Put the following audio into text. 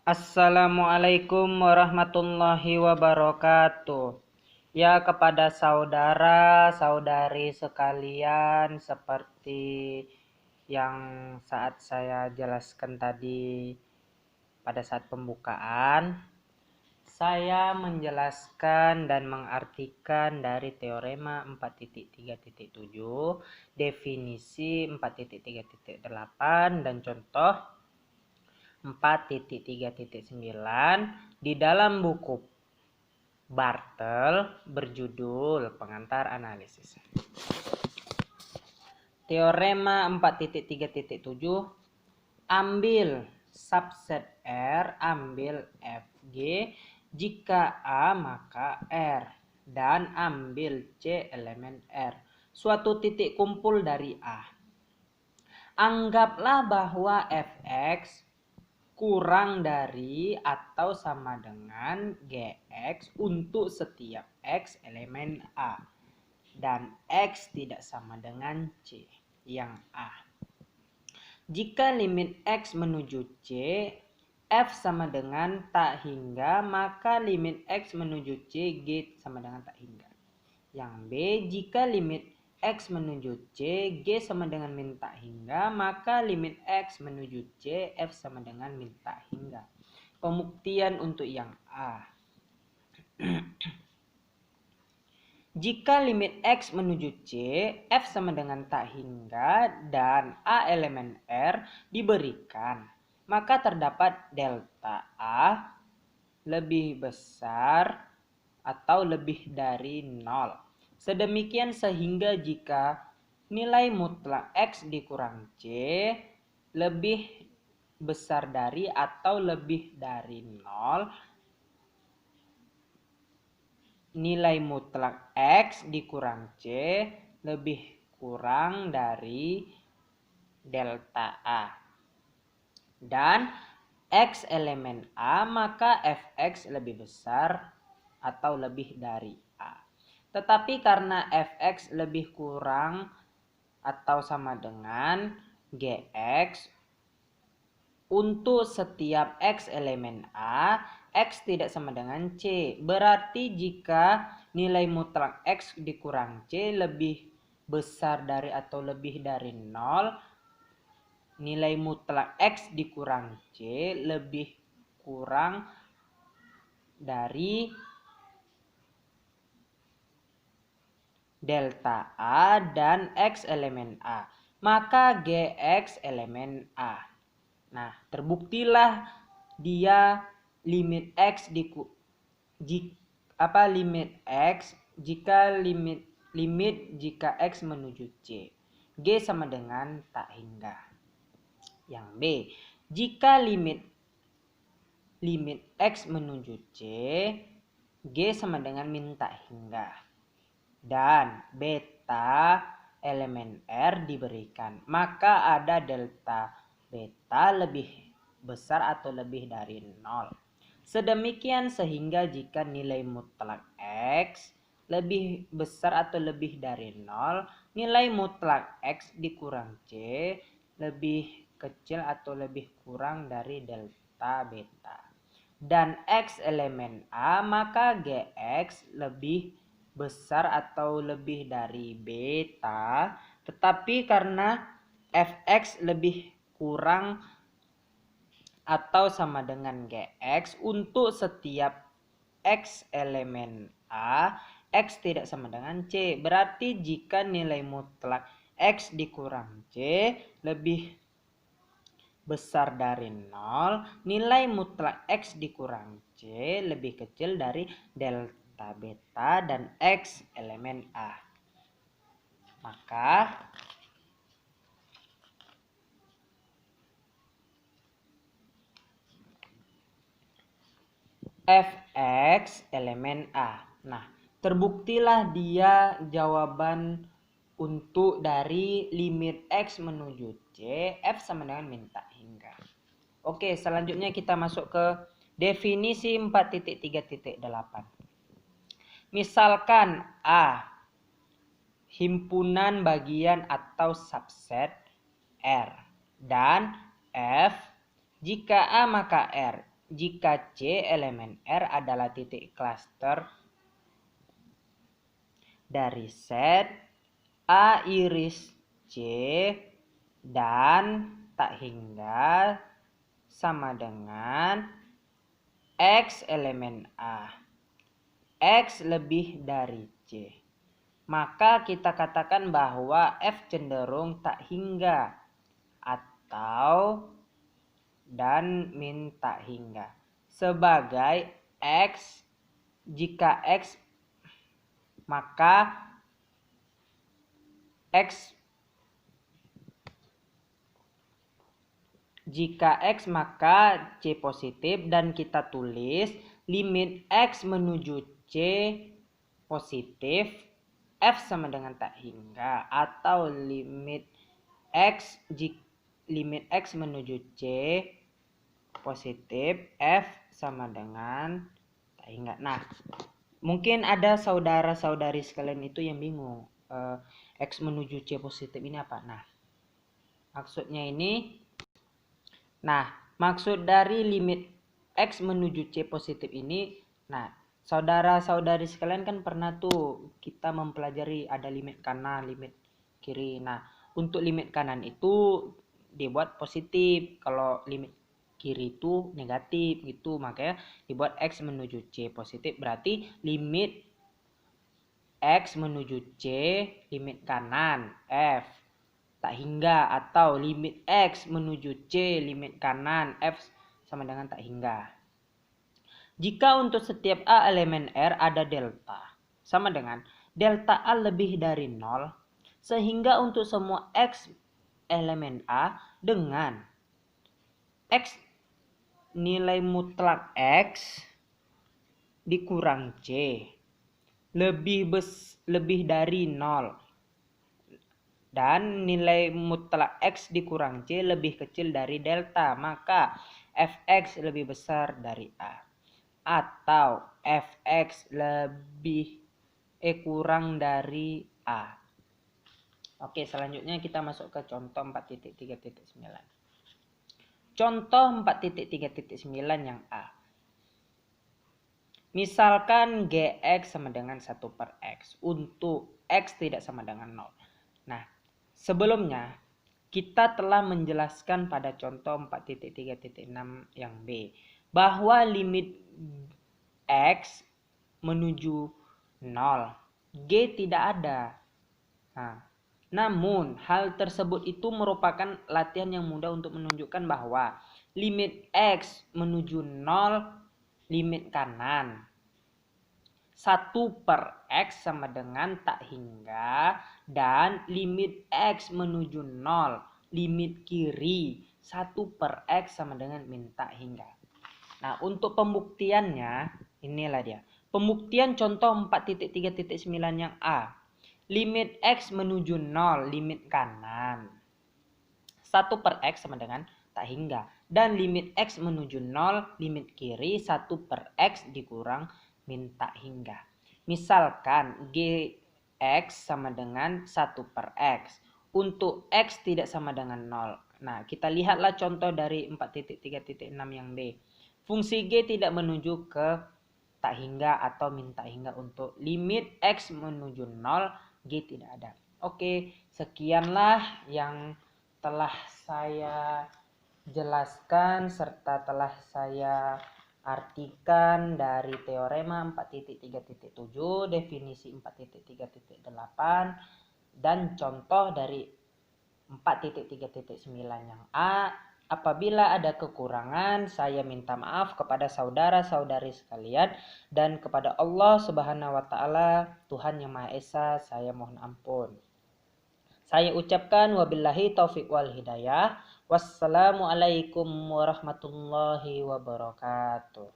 Assalamualaikum warahmatullahi wabarakatuh. Ya, kepada saudara-saudari sekalian, seperti yang saat saya jelaskan tadi pada saat pembukaan, saya menjelaskan dan mengartikan dari teorema 4.3.7, definisi 4.3.8, dan contoh 4.3.9 di dalam buku Bartel berjudul Pengantar Analisis. Teorema 4.3.7, ambil subset R, ambil Fg, jika A maka R, dan ambil C elemen R, suatu titik kumpul dari A. Anggaplah bahwa Fx kurang dari atau sama dengan Gx untuk setiap X elemen A, dan X tidak sama dengan C yang A. Jika limit X menuju C, F sama dengan tak hingga, maka limit X menuju C, G sama dengan tak hingga. Yang B, jika limit X menuju C, G sama dengan min tak hingga, maka limit X menuju C, F sama dengan min tak hingga. Pembuktian untuk yang A. Jika limit X menuju C, F sama dengan tak hingga, dan A elemen R diberikan, maka terdapat delta A lebih besar atau lebih dari 0. Sedemikian sehingga jika nilai mutlak X dikurang C lebih besar dari atau lebih dari 0, nilai mutlak X dikurang C lebih kurang dari delta A. Dan X elemen A, maka Fx lebih besar atau lebih dari A. Tetapi karena Fx lebih kurang atau sama dengan Gx untuk setiap X elemen A, X tidak sama dengan C. Berarti jika nilai mutlak X dikurang C lebih besar dari atau lebih dari 0, nilai mutlak X dikurang C lebih kurang dari delta A dan X elemen A, maka Gx elemen A. Nah, terbuktilah dia limit X jika X menuju C, G sama dengan tak hingga. Yang B, jika limit X menuju C, G sama dengan min tak hingga, dan beta elemen R diberikan, maka ada delta beta lebih besar atau lebih dari 0. Sedemikian sehingga jika nilai mutlak X lebih besar atau lebih dari 0, nilai mutlak X dikurang C lebih kecil atau lebih kurang dari delta beta. Dan X elemen A, maka Gx lebih besar atau lebih dari beta, tetapi karena Fx lebih kurang atau sama dengan Gx untuk setiap X elemen A, X tidak sama dengan C. Berarti jika nilai mutlak X dikurang C lebih besar dari 0, nilai mutlak X dikurang C lebih kecil dari delta beta dan X elemen A. Maka Fx elemen A. Nah, terbuktilah dia jawaban untuk dari limit X menuju C, F sama dengan min tak hingga. Oke, selanjutnya kita masuk ke definisi 4.3.8. Misalkan A, himpunan bagian atau subset R, dan F, jika A maka R, jika C elemen R adalah titik klaster dari set A iris C dan tak hingga sama dengan X elemen A. X lebih dari C. Maka kita katakan bahwa F cenderung tak hingga atau dan min tak hingga. Sebagai X, jika X maka X maka C positif, dan kita tulis limit X menuju C positif F sama dengan tak hingga, atau limit X menuju C positif F sama dengan tak hingga. Nah, mungkin ada saudara-saudari sekalian itu yang bingung, X menuju C positif ini apa? Nah, maksudnya ini, maksud dari limit X menuju C positif ini, saudara-saudari sekalian kan pernah tuh kita mempelajari ada limit kanan, limit kiri. Nah, untuk limit kanan itu dibuat positif, kalau limit kiri itu negatif gitu, makanya dibuat X menuju C positif. Berarti limit X menuju C limit kanan F tak hingga, atau limit X menuju C limit kanan F sama dengan tak hingga. Jika untuk setiap A elemen R ada delta sama dengan delta A lebih dari 0, sehingga untuk semua X elemen A dengan X nilai mutlak X dikurang C lebih dari 0 dan nilai mutlak X dikurang C lebih kecil dari delta, maka Fx lebih besar dari A, atau Fx kurang dari A. Oke, selanjutnya kita masuk ke contoh 4.3.9. Contoh 4.3.9 yang A. Misalkan Gx sama dengan 1 per X untuk X tidak sama dengan 0. Nah, sebelumnya kita telah menjelaskan pada contoh 4.3.6 yang B bahwa limit X menuju 0 G tidak ada. Namun hal tersebut itu merupakan latihan yang mudah untuk menunjukkan bahwa limit X menuju 0 limit kanan 1 per X sama dengan tak hingga, dan limit X menuju 0 limit kiri 1 per X sama dengan min tak hingga. Nah, untuk pembuktiannya inilah dia. Pembuktian contoh 4.3.9 yang A. Limit X menuju 0 limit kanan 1 per X sama dengan tak hingga, dan limit X menuju 0 limit kiri 1 per X dikurang min tak hingga. Misalkan Gx sama dengan 1 per X untuk X tidak sama dengan 0. Nah, kita lihatlah contoh dari 4.3.6 yang B. Fungsi G tidak menuju ke tak hingga atau min tak hingga. Untuk limit X menuju 0 G tidak ada. Oke, sekianlah yang telah saya jelaskan serta telah saya artikan dari teorema 4.3.7, definisi 4.3.8, dan contoh dari 4.3.9 yang A. Apabila ada kekurangan, saya minta maaf kepada saudara-saudari sekalian, dan kepada Allah Subhanahu wa Ta'ala, Tuhan yang Maha Esa, saya mohon ampun. Saya ucapkan wabillahi taufiq wal hidayah. Wassalamualaikum warahmatullahi wabarakatuh.